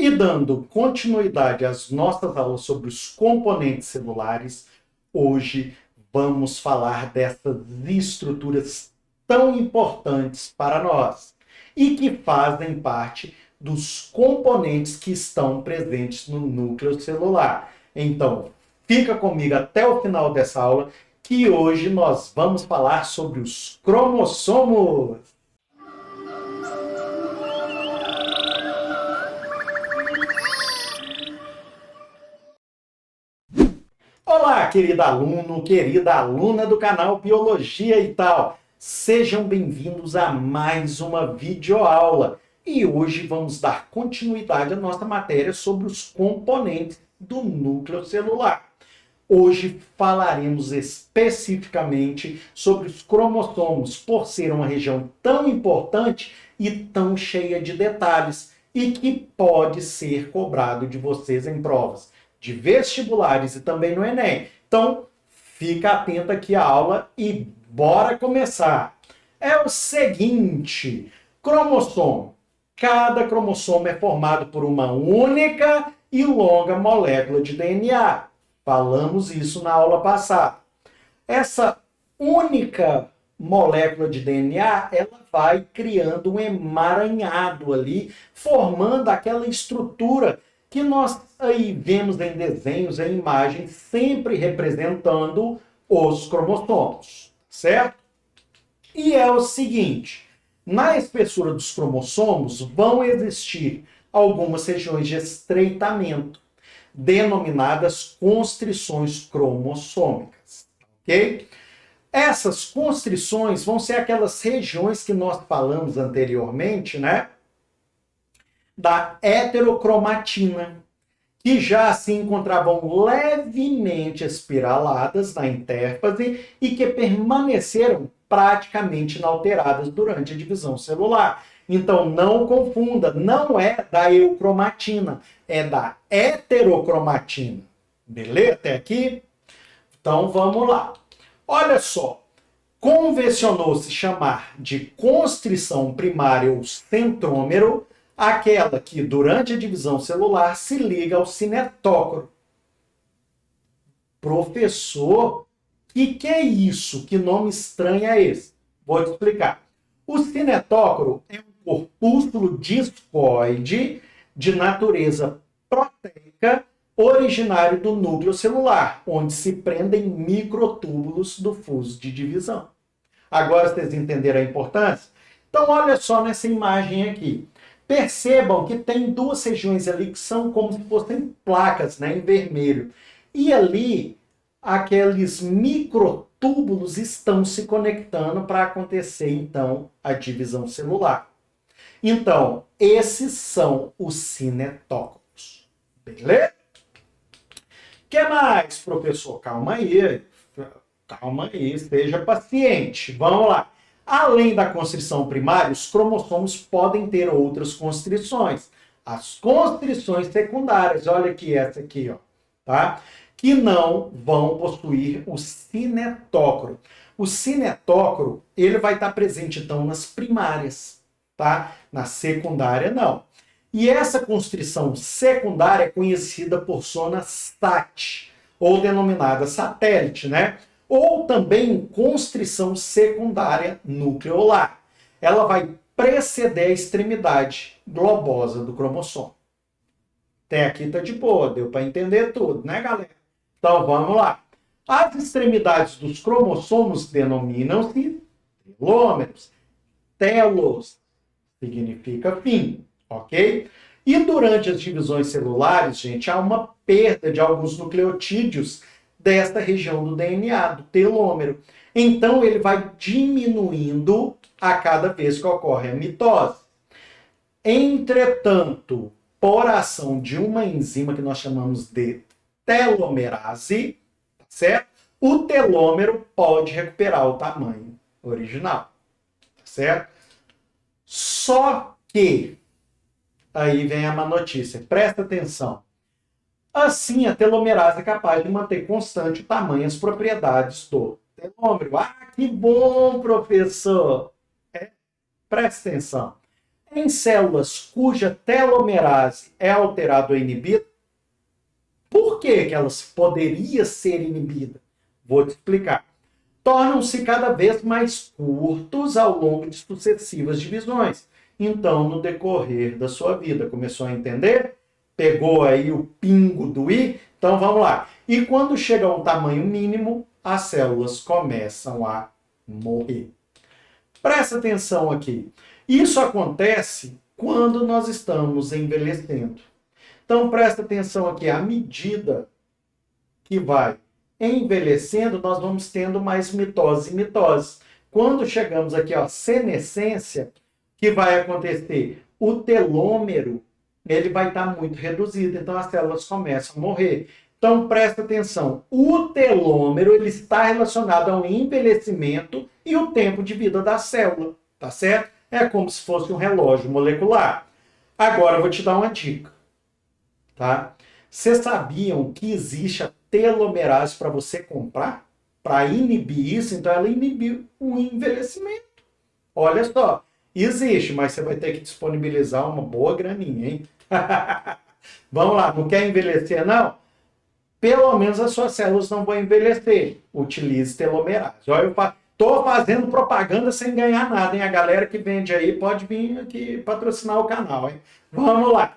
E dando continuidade às nossas aulas sobre os componentes celulares, hoje vamos falar dessas estruturas tão importantes para nós e que fazem parte dos componentes que estão presentes no núcleo celular. Então, fica comigo até o final dessa aula, que hoje nós vamos falar sobre os cromossomos. Olá, querido aluno, querida aluna do canal Biologia e Tal. Sejam bem-vindos a mais uma videoaula. E hoje vamos dar continuidade à nossa matéria sobre os componentes do núcleo celular. Hoje falaremos especificamente sobre os cromossomos, por ser uma região tão importante e tão cheia de detalhes e que pode ser cobrado de vocês em provas de vestibulares e também no Enem. Então, fica atento aqui à aula e bora começar. É o seguinte, cromossomo. Cada cromossomo é formado por uma única e longa molécula de DNA. Falamos isso na aula passada. Essa única molécula de DNA, ela vai criando um emaranhado ali, formando aquela estrutura que nós aí vemos em desenhos, em imagens, sempre representando os cromossomos, certo? E é o seguinte, na espessura dos cromossomos vão existir algumas regiões de estreitamento, denominadas constrições cromossômicas, ok? Essas constrições vão ser aquelas regiões que nós falamos anteriormente, né? Da heterocromatina, que já se encontravam levemente espiraladas na intérfase e que permaneceram praticamente inalteradas durante a divisão celular. Então, não confunda, não é da eucromatina, é da heterocromatina. Beleza? Até aqui? Então, vamos lá. Olha só, convencionou-se chamar de constrição primária ou centrômero aquela que, durante a divisão celular, se liga ao cinetócoro. Professor, que é isso? Que nome estranho é esse? Vou te explicar. O cinetócoro é um corpúsculo discoide de natureza proteica originário do núcleo celular, onde se prendem microtúbulos do fuso de divisão. Agora vocês entenderam a importância? Então, olha só nessa imagem aqui. Percebam que tem duas regiões ali que são como se fossem placas, né, em vermelho. E ali, aqueles microtúbulos estão se conectando para acontecer, então, a divisão celular. Então, esses são os cinetócoros. Beleza? O que mais, professor? Calma aí, seja paciente. Vamos lá. Além da constrição primária, os cromossomos podem ter outras constrições. As constrições secundárias, olha aqui essa aqui, ó, tá? Que não vão possuir o cinetócoro. O cinetócoro, ele vai estar presente, então, nas primárias, tá? Na secundária, não. E essa constrição secundária é conhecida por zona SAT, ou denominada satélite, né? Ou também constrição secundária nucleolar. Ela vai preceder a extremidade globosa do cromossomo. Até aqui tá de boa, deu para entender tudo, né, galera? Então, vamos lá. As extremidades dos cromossomos denominam-se telômeros. Telos significa fim, ok? E durante as divisões celulares, gente, há uma perda de alguns nucleotídeos desta região do DNA, do telômero. Então, ele vai diminuindo a cada vez que ocorre a mitose. Entretanto, por ação de uma enzima que nós chamamos de telomerase, certo? O telômero pode recuperar o tamanho original, certo? Só que, aí vem a má notícia, presta atenção. Assim, a telomerase é capaz de manter constante o tamanho e as propriedades do telômero. Ah, que bom, professor! Presta atenção. Em células cuja telomerase é alterada ou inibida, por que que elas poderiam ser inibidas? Vou te explicar. Tornam-se cada vez mais curtos ao longo de sucessivas divisões. Então, no decorrer da sua vida, começou a entender? Pegou aí o pingo do i? Então, vamos lá. E quando chega a um tamanho mínimo, as células começam a morrer. Presta atenção aqui. Isso acontece quando nós estamos envelhecendo. Então, presta atenção aqui. À medida que vai envelhecendo, nós vamos tendo mais mitose e mitose. Quando chegamos aqui, ó, senescência, que vai acontecer? O telômero, ele vai estar muito reduzido, então as células começam a morrer. Então, presta atenção. O telômero, ele está relacionado ao envelhecimento e o tempo de vida da célula, tá certo? É como se fosse um relógio molecular. Agora, eu vou te dar uma dica, tá? Vocês sabiam que existe a telomerase para você comprar? Para inibir isso, então ela inibe o envelhecimento. Olha só, existe, mas você vai ter que disponibilizar uma boa graninha, hein? Vamos lá, não quer envelhecer, não? Pelo menos as suas células não vão envelhecer. Utilize telomerase. Olha, eu estou fazendo propaganda sem ganhar nada, hein? A galera que vende aí pode vir aqui patrocinar o canal, hein? Vamos lá.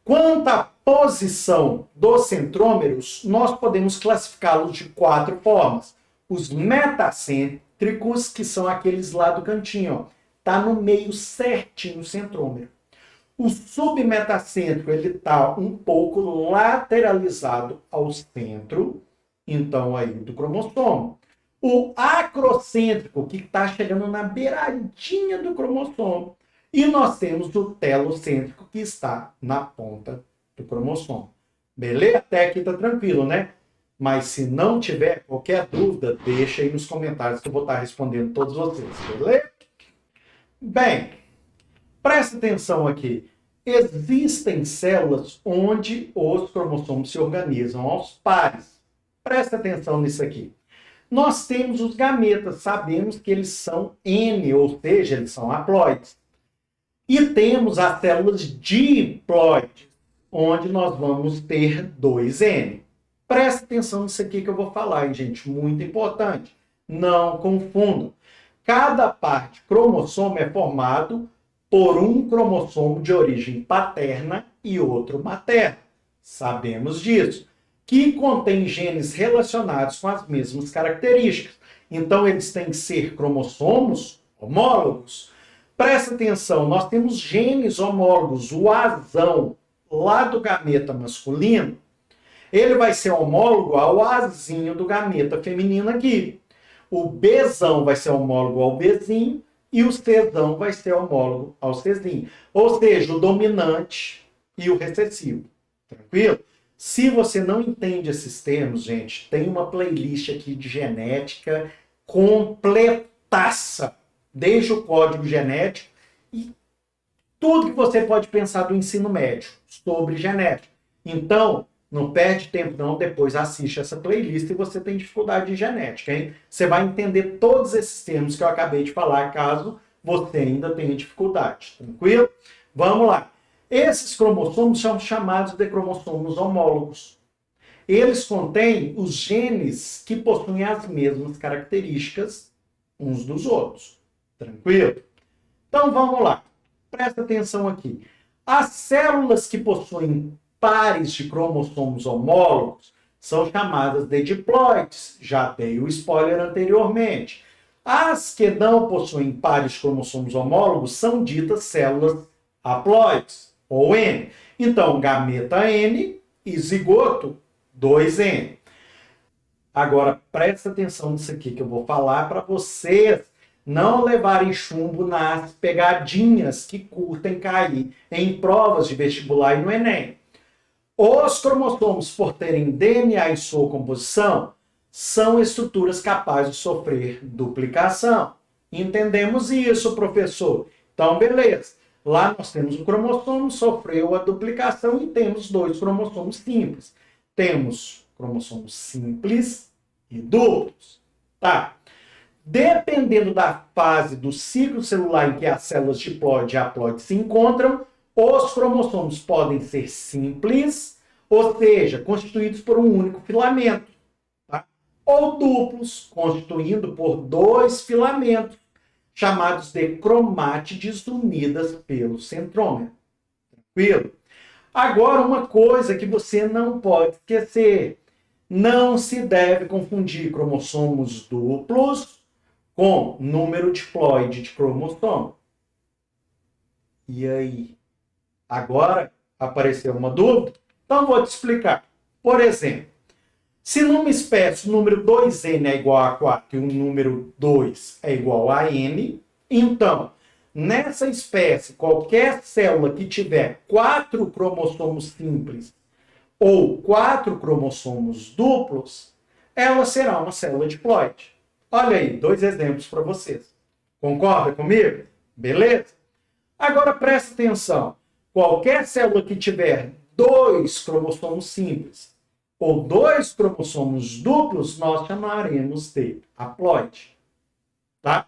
Quanto à posição dos centrômeros, nós podemos classificá-los de 4 formas. Os metacêntricos, que são aqueles lá do cantinho, ó, tá no meio certinho o centrômero. O submetacêntrico, ele tá um pouco lateralizado ao centro, então aí do cromossomo. O acrocêntrico, que está chegando na beiradinha do cromossomo. E nós temos o telocêntrico, que está na ponta do cromossomo. Beleza? Até aqui tá tranquilo, né? Mas se não tiver qualquer dúvida, deixa aí nos comentários que eu vou estar respondendo todos vocês. Beleza? Bem, presta atenção aqui. Existem células onde os cromossomos se organizam aos pares. Presta atenção nisso aqui. Nós temos os gametas, sabemos que eles são N, ou seja, eles são haploides. E temos as células diploides, onde nós vamos ter 2N. Presta atenção nisso aqui que eu vou falar, hein, gente? Muito importante. Não confundam. Cada parte cromossomo é formado por um cromossomo de origem paterna e outro materna. Sabemos disso. Que contém genes relacionados com as mesmas características. Então, eles têm que ser cromossomos homólogos. Presta atenção, nós temos genes homólogos. O Azão, lá do gameta masculino, ele vai ser homólogo ao Azinho do gameta feminino aqui. O Bzão vai ser homólogo ao Bzinho e o Czão vai ser homólogo ao Czinho. Ou seja, o dominante e o recessivo. Tranquilo? Se você não entende esses termos, gente, tem uma playlist aqui de genética completaça. Desde o código genético e tudo que você pode pensar do ensino médio sobre genética. Então, não perde tempo não, depois assiste essa playlist e você tem dificuldade de genética, hein? Você vai entender todos esses termos que eu acabei de falar, caso você ainda tenha dificuldade, tranquilo? Vamos lá. Esses cromossomos são chamados de cromossomos homólogos. Eles contêm os genes que possuem as mesmas características uns dos outros. Tranquilo? Então vamos lá. Presta atenção aqui. As células que possuem pares de cromossomos homólogos são chamadas de diploides. Já dei o spoiler anteriormente. As que não possuem pares de cromossomos homólogos são ditas células haploides, ou N. Então, gameta N e zigoto 2N. Agora, presta atenção nisso aqui que eu vou falar para vocês não levarem chumbo nas pegadinhas que curtem cair em provas de vestibular e no Enem. Os cromossomos, por terem DNA em sua composição, são estruturas capazes de sofrer duplicação. Entendemos isso, professor? Então, beleza. Lá nós temos um cromossomo, sofreu a duplicação e temos 2 cromossomos simples. Temos cromossomos simples e duplos. Tá. Dependendo da fase do ciclo celular em que as células diploide e haploide se encontram, os cromossomos podem ser simples, ou seja, constituídos por um único filamento, tá? Ou duplos, constituindo por dois filamentos, chamados de cromátides unidas pelo centrômero. Tranquilo? Agora, uma coisa que você não pode esquecer: não se deve confundir cromossomos duplos com número diploide de cromossomo. E aí? Agora apareceu uma dúvida? Então vou te explicar. Por exemplo, se numa espécie o número 2n é igual a 4 e o número 2 é igual a n, então, nessa espécie, qualquer célula que tiver 4 cromossomos simples ou 4 cromossomos duplos, ela será uma célula diploide. Olha aí, 2 exemplos para vocês. Concorda comigo? Beleza? Agora presta atenção. Qualquer célula que tiver 2 cromossomos simples ou 2 cromossomos duplos, nós chamaremos de haploide. Tá?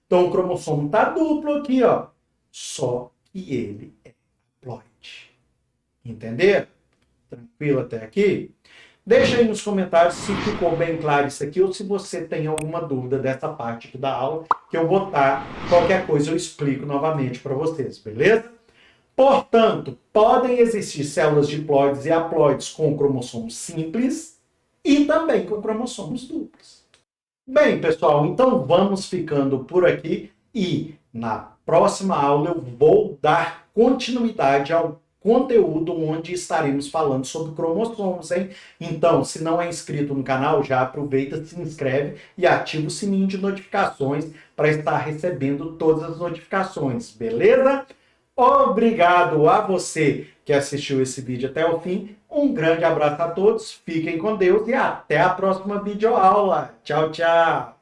Então o cromossomo está duplo aqui, ó. Só que ele é haploide. Entenderam? Tranquilo até aqui? Deixa aí nos comentários se ficou bem claro isso aqui ou se você tem alguma dúvida dessa parte aqui da aula, que eu vou botar. Qualquer coisa eu explico novamente para vocês, beleza? Portanto, podem existir células diploides e haploides com cromossomos simples e também com cromossomos duplos. Bem, pessoal, então vamos ficando por aqui e na próxima aula eu vou dar continuidade ao conteúdo onde estaremos falando sobre cromossomos, hein? Então, se não é inscrito no canal, já aproveita, se inscreve e ativa o sininho de notificações para estar recebendo todas as notificações, beleza? Obrigado a você que assistiu esse vídeo até o fim. Um grande abraço a todos, fiquem com Deus e até a próxima videoaula. Tchau, tchau!